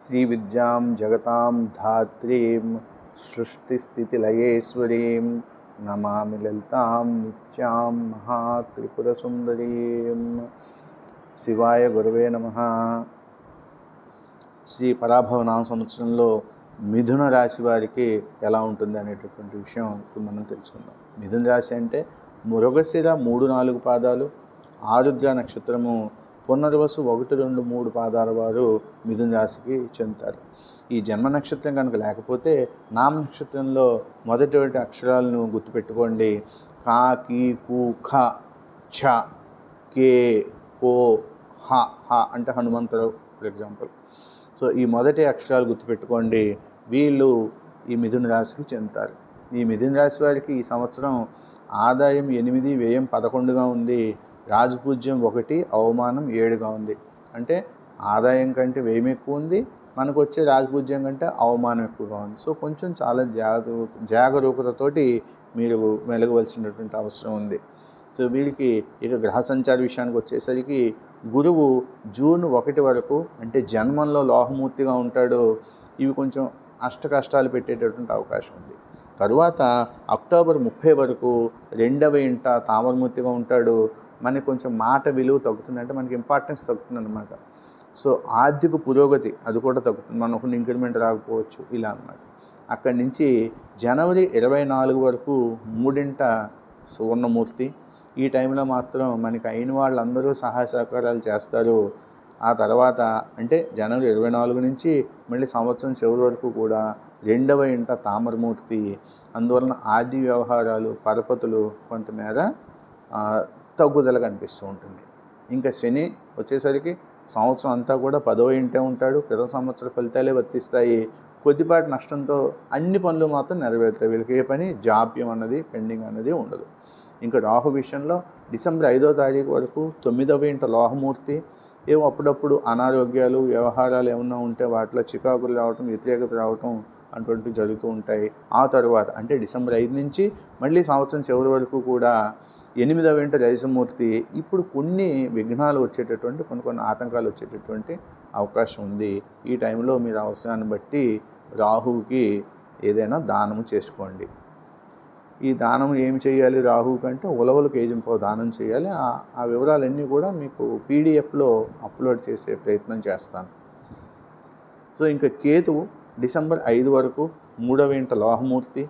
श्रीविद्यां जगतां धात्रीं सृष्टिस्थितिलयेश्वरीं नमामि ललितां नित्यां महात्रिपुरसुन्दरीं। శివాయ గురవే నమః. శ్రీ పరాభవనామ సంవత్సరంలో మిథున రాశి వారికి ఎలా ఉంటుంది అనేటటువంటి విషయం ఇప్పుడు మనం తెలుసుకుందాం. మిథున రాశి అంటే మృగశిర 3-4 పాదాలు, ఆరుద్ర నక్షత్రము, పునర్వసు 1-2-3 పాదాల వారు మిథున రాశికి చెందుతారు. ఈ జన్మ నక్షత్రం కనుక లేకపోతే నామ నక్షత్రంలో మొదటి అక్షరాలను గుర్తుపెట్టుకోండి. కా, కీ, కు, ఖ, ఛ, కే, కో, హ. హ అంటే హనుమంతరావు ఫర్ ఎగ్జాంపుల్. సో ఈ మొదటి అక్షరాలు గుర్తుపెట్టుకోండి. వీళ్ళు ఈ మిథున రాశికి చెందుతారు. ఈ మిథున రాశి వారికి ఈ సంవత్సరం ఆదాయం 8, వ్యయం 11గా ఉంది. రాజపూజ్యం 1, అవమానం 7గా ఉంది. అంటే ఆదాయం కంటే వ్యయం ఎక్కువ ఉంది, మనకు వచ్చే రాజపూజ్యం కంటే అవమానం ఎక్కువగా ఉంది. సో కొంచెం చాలా జాగరూకతతోటి మీరు మెలగవలసినటువంటి అవసరం ఉంది. సో వీరికి ఇక గ్రహ సంచార విషయానికి వచ్చేసరికి గురువు జూన్ 1 వరకు అంటే జన్మంలో లోహమూర్తిగా ఉంటాడు. ఇవి కొంచెం కష్టాలు పెట్టేటటువంటి అవకాశం ఉంది. తరువాత అక్టోబర్ 30 వరకు 2వ ఇంట తామరమూర్తిగా ఉంటాడు. మనకి కొంచెం మాట విలువ తగ్గుతుంది, అంటే మనకి ఇంపార్టెన్స్ తగ్గుతుంది అన్నమాట. సో ఆర్థిక పురోగతి అది కూడా తగ్గుతుంది, మనకు ఇంక్రిమెంట్ రాకపోవచ్చు ఇలా అన్నమాట. అక్కడి నుంచి జనవరి 24 వరకు 3వ సువర్ణమూర్తి. ఈ టైంలో మాత్రం మనకి అయిన వాళ్ళందరూ సహాయ సహకారాలు చేస్తారు. ఆ తర్వాత అంటే జనవరి 24 నుంచి మళ్ళీ సంవత్సరం చివరి వరకు కూడా 2వ ఇంట తామరమూర్తి. అందువలన ఆర్థిక వ్యవహారాలు, పరపతులు కొంతమేర తగ్గుదల కనిపిస్తూ ఉంటుంది. ఇంకా శని వచ్చేసరికి సంవత్సరం అంతా కూడా 10వ ఇంటే ఉంటాడు. ప్రతి సంవత్సర ఫలితాలే వర్తిస్తాయి. కొద్దిపాటి నష్టంతో అన్ని పనులు మాత్రం నెరవేరుతాయి. వీళ్ళకి ఏ పని జాప్యం అన్నది పెండింగ్ అన్నది ఉండదు. ఇంకా రాహు విషయంలో డిసెంబర్ 5వ తారీఖు వరకు 9వ ఇంట లోహమూర్తి. ఏవో అప్పుడప్పుడు అనారోగ్యాలు, వ్యవహారాలు ఏమన్నా ఉంటే వాటిలో చికాకులు రావటం, వ్యతిరేకత రావటం అటువంటివి జరుగుతూ ఉంటాయి. ఆ తరువాత అంటే డిసెంబర్ 5 నుంచి మళ్ళీ సంవత్సరం చివరి వరకు కూడా 8వ ఇంట రజమూర్తి. ఇప్పుడు కొన్ని విఘ్నాలు వచ్చేటటువంటి కొన్ని ఆటంకాలు వచ్చేటటువంటి అవకాశం ఉంది. ఈ టైంలో మీరు అవసరాన్ని బట్టి రాహువుకి ఏదైనా దానము చేసుకోండి. ఈ దానం ఏమి చేయాలి రాహువు కంటే ఉలవలు కేజింపావు దానం చేయాలి. ఆ వివరాలన్నీ కూడా మీకు పీడిఎఫ్లో అప్లోడ్ చేసే ప్రయత్నం చేస్తాను. సో ఇంకా కేతువు డిసెంబర్ 5 వరకు 3వ ఇంట లోహమూర్తి.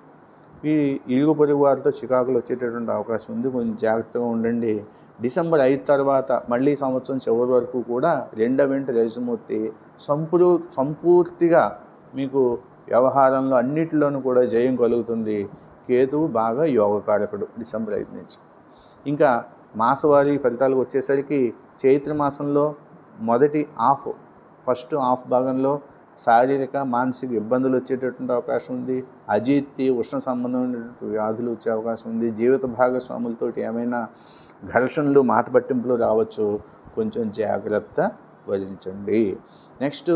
ఈ ఇరుగు పొరుగు వారితో చికాకులు వచ్చేటటువంటి అవకాశం ఉంది, కొంచెం జాగ్రత్తగా ఉండండి. డిసెంబర్ 5 తర్వాత మళ్ళీ సంవత్సరం చివరి వరకు కూడా 2వ ఇంట రజమూర్తి. సంపూర్తిగా మీకు వ్యవహారంలో అన్నిటిలోనూ కూడా జయం కలుగుతుంది. కేతువు బాగా యోగకారకుడు డిసెంబర్ 5 నుంచి. ఇంకా మాసవారీ ఫలితాలు వచ్చేసరికి చైత్ర మాసంలో ఫస్ట్ హాఫ్ భాగంలో శారీరక మానసిక ఇబ్బందులు వచ్చేటటువంటి అవకాశం ఉంది. అజీర్తి, ఉష్ణ సంబంధమైనటువంటి వ్యాధులు వచ్చే అవకాశం ఉంది. జీవిత భాగస్వాములతో ఏమైనా ఘర్షణలు, మాట పట్టింపులు రావచ్చు, కొంచెం జాగ్రత్త వహించండి. నెక్స్ట్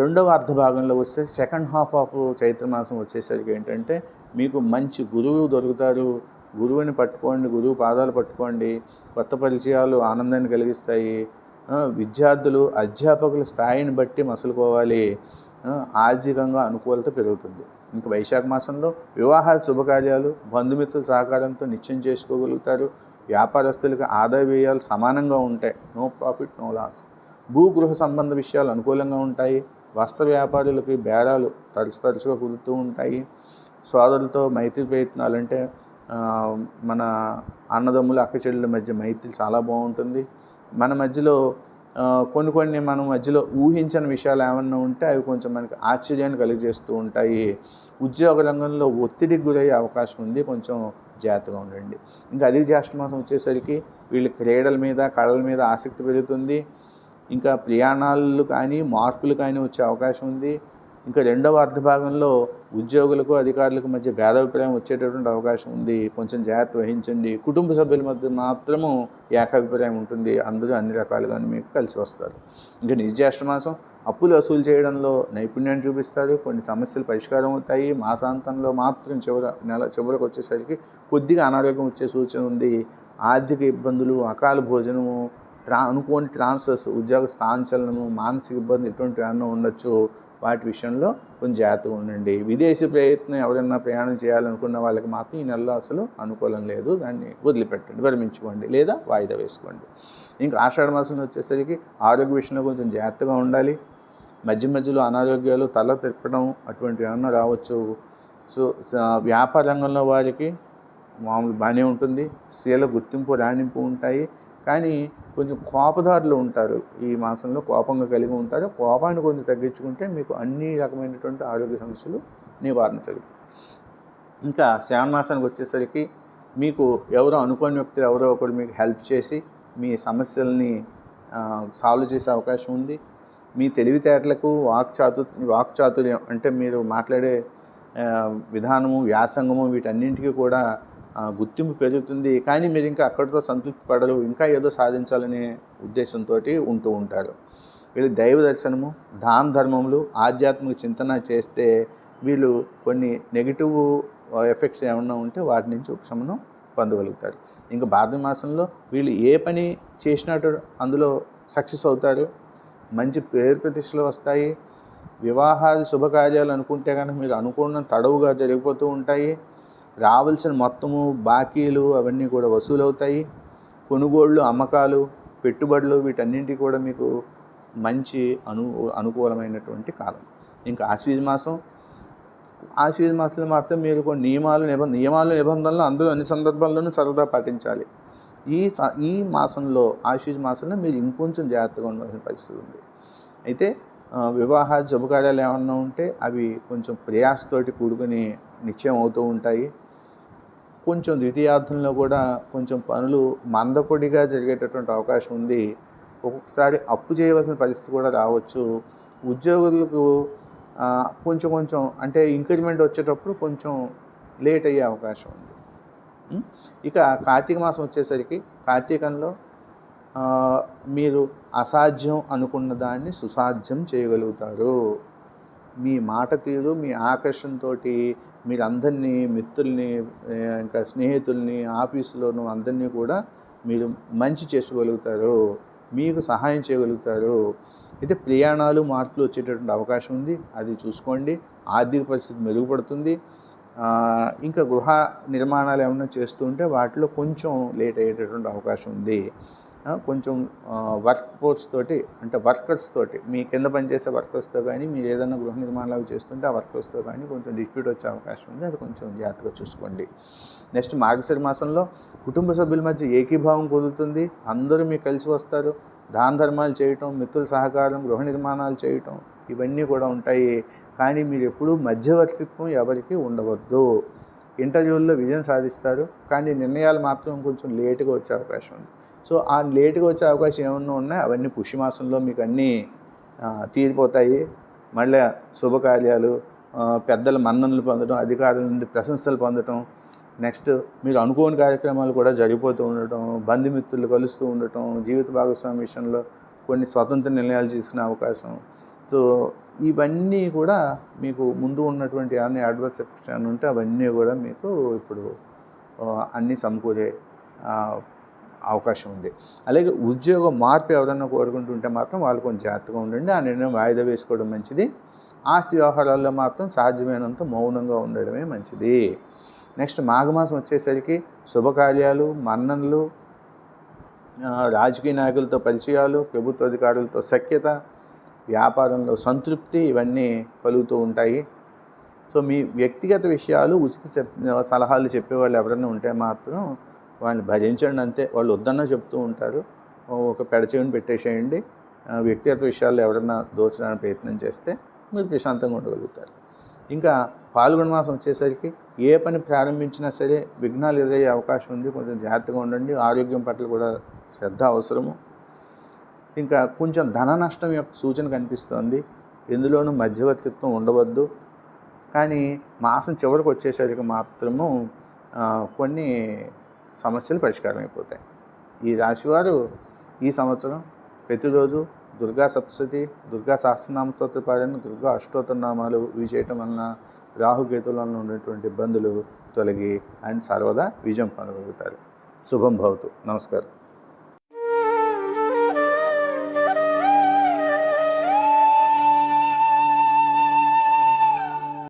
2వ అర్ధ భాగంలో వస్తే సెకండ్ హాఫ్ ఆఫ్ చైత్రమాసం వచ్చేసరికి ఏంటంటే మీకు మంచి గురువు దొరుకుతారు. గురువుని పట్టుకోండి, గురువు పాదాలు పట్టుకోండి. కొత్త పరిచయాలు ఆనందాన్ని కలిగిస్తాయి. విద్యార్థులు అధ్యాపకుల స్థాయిని బట్టి మసులుకోవాలి. ఆర్థికంగా అనుకూలత పెరుగుతుంది. ఇంకా వైశాఖ మాసంలో వివాహాలు, శుభకార్యాలు, బంధుమిత్రుల సహకారంతో నిశ్చయం చేసుకోగలుగుతారు. వ్యాపారస్తులకు ఆదాయ వ్యయాలు సమానంగా ఉంటాయి. No profit no loss. భూగృహ సంబంధ విషయాలు అనుకూలంగా ఉంటాయి. వస్త్ర వ్యాపారులకి బేరాలు తరచుగా కుదురుతూ ఉంటాయి. సోదరులతో మైత్రి ప్రయత్నాలు, అంటే మన అన్నదమ్ములు, అక్క చెల్లెల మధ్య మైత్రి చాలా బాగుంటుంది. మన మధ్యలో మన మధ్యలో ఊహించని విషయాలు ఏమన్నా ఉంటే అవి కొంచెం మనకి ఆశ్చర్యాన్ని కలిగజేస్తూ ఉంటాయి. ఉద్యోగ రంగంలో ఒత్తిడికి గురయ్యే అవకాశం ఉంది, కొంచెం జాగ్రత్తగా ఉండండి. ఇంకా అధిక జ్యేష్ఠ మాసం వచ్చేసరికి వీళ్ళ క్రీడల మీద, కళల మీద ఆసక్తి పెరుగుతుంది. ఇంకా ప్రయాణాలు కానీ, మార్పులు కానీ వచ్చే అవకాశం ఉంది. ఇంకా 2వ అర్ధ భాగంలో ఉద్యోగులకు, అధికారులకు మధ్య భేదాభిప్రాయం వచ్చేటటువంటి అవకాశం ఉంది, కొంచెం జాగ్రత్త వహించండి. కుటుంబ సభ్యుల మధ్య మాత్రము ఏకాభిప్రాయం ఉంటుంది. అందరూ అన్ని రకాలుగానే మీకు కలిసి వస్తారు. ఇంకా జ్యేష్ఠ మాసం అప్పులు వసూలు చేయడంలో నైపుణ్యాన్ని చూపిస్తారు. కొన్ని సమస్యలు పరిష్కారం అవుతాయి. మాసాంతంలో మాత్రం నెల చివరికి వచ్చేసరికి కొద్దిగా అనారోగ్యం వచ్చే సూచన ఉంది. ఆర్థిక ఇబ్బందులు, అకాల భోజనము, అనుకోని ట్రాన్స్ఫర్స్, ఉద్యోగ స్థానచలనము, మానసిక ఇబ్బంది ఇటువంటివి ఏమన్నా ఉండొచ్చు. వాటి విషయంలో కొంచెం జాగ్రత్తగా ఉండండి. విదేశీ ప్రయత్నం ఎవరైనా ప్రయాణం చేయాలనుకున్న వాళ్ళకి మాత్రం ఈ నెలలో అసలు అనుకూలం లేదు. దాన్ని వదిలిపెట్టండి, విరమించుకోండి లేదా వాయిదా వేసుకోండి. ఇంకా ఆషాఢ మాసం వచ్చేసరికి ఆరోగ్య విషయంలో కొంచెం జాగ్రత్తగా ఉండాలి. మధ్య మధ్యలో అనారోగ్యాలు, తల తిప్పడం అటువంటివి ఏమన్నా రావచ్చు. సో వ్యాపార రంగంలో వారికి మామూలు బాగానే ఉంటుంది. స్త్రీల గుర్తింపు, రాణింపు ఉంటాయి. కానీ కొంచెం కోపదారులు ఉంటారు. ఈ మాసంలో కోపంగా కలిగి ఉంటారు. కోపాన్ని కొంచెం తగ్గించుకుంటే మీకు అన్ని రకమైనటువంటి ఆరోగ్య సమస్యలు నివారణ జరుగుతాయి. ఇంకా శ్రావణ మాసానికి వచ్చేసరికి మీకు ఎవరో అనుకోని వ్యక్తులు ఎవరో ఒకరు మీకు హెల్ప్ చేసి మీ సమస్యల్ని సాల్వ్ చేసే అవకాశం ఉంది. మీ తెలివితేటలకు వాక్చాతుర్యం అంటే మీరు మాట్లాడే విధానము, వ్యాసంగము వీటన్నింటికి కూడా గుర్తింపు పెరుగుతుంది. కానీ మీరు ఇంకా అక్కడితో సంతృప్తి పడరు, ఇంకా ఏదో సాధించాలనే ఉద్దేశంతో ఉంటూ ఉంటారు. వీళ్ళు దైవ దర్శనము, దాన ధర్మములు, ఆధ్యాత్మిక చింతన చేస్తే వీళ్ళు కొన్ని నెగిటివ్ ఎఫెక్ట్స్ ఏమన్నా ఉంటే వాటి నుంచి ఉపశమనం పొందగలుగుతారు. ఇంకా భాద్ర మాసంలో వీళ్ళు ఏ పని చేసినట్టు అందులో సక్సెస్ అవుతారు. మంచి పేరు ప్రతిష్టలు వస్తాయి. వివాహాది శుభకార్యాలు అనుకుంటే కనుక మీరు అనుకున్న తడవుగా జరిగిపోతూ ఉంటాయి. రావాల్సిన మొత్తము, బాకీలు అవన్నీ కూడా వసూలవుతాయి. కొనుగోళ్ళు, అమ్మకాలు, పెట్టుబడులు వీటన్నింటికి కూడా మీకు మంచి అనుకూలమైనటువంటి కాలం. ఇంకా ఆశ్వీజ మాసంలో మాత్రం మీరు కొన్ని నియమాలు నిబంధనలు అందరూ అన్ని సందర్భాల్లోనూ సరదా పాటించాలి. ఈ మాసంలో ఆశ్వీజ మాసంలో మీరు ఇంకొంచెం జాగ్రత్తగా ఉండాల్సిన పరిస్థితి ఉంది. అయితే వివాహాది శుభకార్యాలు ఏమన్నా ఉంటే అవి కొంచెం ప్రయాసతోటి కూడుకుని నిశ్చయం అవుతూ ఉంటాయి. కొంచెం ద్వితీయార్థంలో కూడా కొంచెం పనులు మందకొడిగా జరిగేటటువంటి అవకాశం ఉంది. ఒక్కొక్కసారి అప్పు చేయవలసిన పరిస్థితి కూడా రావచ్చు. ఉద్యోగులకు కొంచెం అంటే ఇంక్రిమెంట్ వచ్చేటప్పుడు కొంచెం లేట్ అయ్యే అవకాశం ఉంది. ఇక కార్తీక మాసం వచ్చేసరికి కార్తీకంలో మీరు అసాధ్యం అనుకున్న దాన్ని సుసాధ్యం చేయగలుగుతారు. మీ మాట తీరు, మీ ఆకర్షణతో మీరు అందరినీ, మిత్రుల్ని, ఇంకా స్నేహితుల్ని, ఆఫీసులోనూ అందరినీ కూడా మీరు మంచి చేసుకోగలుగుతారు. మీకు సహాయం చేయగలుగుతారు. అయితే ప్రయాణాలు, మార్పులు వచ్చేటటువంటి అవకాశం ఉంది. అది చూసుకోండి. ఆర్థిక పరిస్థితి మెరుగుపడుతుంది. ఇంకా గృహ నిర్మాణాలు ఏమైనా చేస్తూ ఉంటే వాటిలో కొంచెం లేట్ అయ్యేటటువంటి అవకాశం ఉంది. కొంచెం వర్క్ ఫోర్స్ తోటి అంటే వర్కర్స్ తోటి మీ కింద పనిచేసే వర్కర్స్తో కానీ మీరు ఏదైనా గృహ నిర్మాణాలు చేస్తుంటే ఆ వర్కర్స్తో కానీ కొంచెం డిస్ప్యూట్ వచ్చే అవకాశం ఉంది. అది కొంచెం జాగ్రత్తగా చూసుకోండి. నెక్స్ట్ మార్గశిర మాసంలో కుటుంబ సభ్యుల మధ్య ఏకీభావం కుదురుతుంది. అందరూ మీకు కలిసి వస్తారు. దాన ధర్మాలు చేయటం, మిత్రుల సహకారం, గృహ నిర్మాణాలు చేయటం ఇవన్నీ కూడా ఉంటాయి. కానీ మీరు ఎప్పుడూ మధ్యవర్తిత్వం ఎవరికి ఉండవద్దు. ఇంటర్వ్యూల్లో విజయం సాధిస్తారు. కానీ నిర్ణయాలు మాత్రం కొంచెం లేటుగా వచ్చే అవకాశం ఉంది. సో ఆ లేటుగా వచ్చే అవకాశం ఏమన్నా ఉన్నాయి అవన్నీ పుష్యమాసంలో మీకు అన్నీ తీరిపోతాయి. మళ్ళీ శుభకార్యాలు, పెద్దల మన్ననలు పొందడం, అధికారుల నుండి ప్రశంసలు పొందడం, నెక్స్ట్ మీరు అనుకోని కార్యక్రమాలు కూడా జరిగిపోతూ ఉండటం, బంధుమిత్రులు కలుస్తూ ఉండటం, జీవిత భాగస్వామి విషయంలో కొన్ని స్వతంత్ర నిర్ణయాలు తీసుకునే అవకాశం. సో ఇవన్నీ కూడా మీకు ముందు ఉన్నటువంటి అన్ని అడ్వర్స్ ఎఫెక్ట్స్ అని ఉంటే అవన్నీ కూడా మీకు ఇప్పుడు అన్నీ సమకూరే అవకాశం ఉంది. అలాగే ఉద్యోగ మార్పు ఎవరైనా కోరుకుంటుంటే మాత్రం వాళ్ళు కొంచెం జాగ్రత్తగా ఉండండి. ఆ నిర్ణయం వాయిదా వేసుకోవడం మంచిది. ఆస్తి వ్యవహారాల్లో మాత్రం సాధ్యమైనంత మౌనంగా ఉండడమే మంచిది. నెక్స్ట్ మాఘమాసం వచ్చేసరికి శుభకార్యాలు, మన్ననలు, రాజకీయ నాయకులతో పరిచయాలు, ప్రభుత్వ అధికారులతో సఖ్యత, వ్యాపారంలో సంతృప్తి ఇవన్నీ కలుగుతూ ఉంటాయి. సో మీ వ్యక్తిగత విషయాలు ఉచిత సలహాలు చెప్పేవాళ్ళు ఎవరైనా ఉంటే మాత్రం వాళ్ళని భరించండి అంతే. వాళ్ళు వద్దన్నా చెప్తూ ఉంటారు. ఒక పెడచెవిని పెట్టేసేయండి. వ్యక్తిగత విషయాల్లో ఎవరైనా దోచడానికి ప్రయత్నం చేస్తే మీరు ప్రశాంతంగా ఉండగలుగుతారు. ఇంకా పాల్గొన మాసం వచ్చేసరికి ఏ పని ప్రారంభించినా సరే విఘ్నాలు ఎదురయ్యే అవకాశం ఉంది. కొంచెం జాగ్రత్తగా ఉండండి. ఆరోగ్యం పట్ల కూడా శ్రద్ధ అవసరము. ఇంకా కొంచెం ధన నష్టం యొక్క సూచన కనిపిస్తోంది. ఎందులోనూ మధ్యవర్తిత్వం ఉండవద్దు. కానీ మాసం చివరికి వచ్చేసరికి మాత్రము కొన్ని సమస్యలు పరిష్కారం అయిపోతాయి. ఈ రాశివారు ఈ సంవత్సరం ప్రతిరోజు దుర్గా సప్తశతి, దుర్గా సహస్రనామ స్తోత్ర పారాయణ, దుర్గా అష్టోత్తర నామాలు ఇవి చేయటం వలన రాహుకేతుల వలన ఉన్నటువంటి ఇబ్బందులు తొలగి ఆయన సర్వదా విజయం పొందగలుగుతారు. శుభం భవతు. నమస్కారం.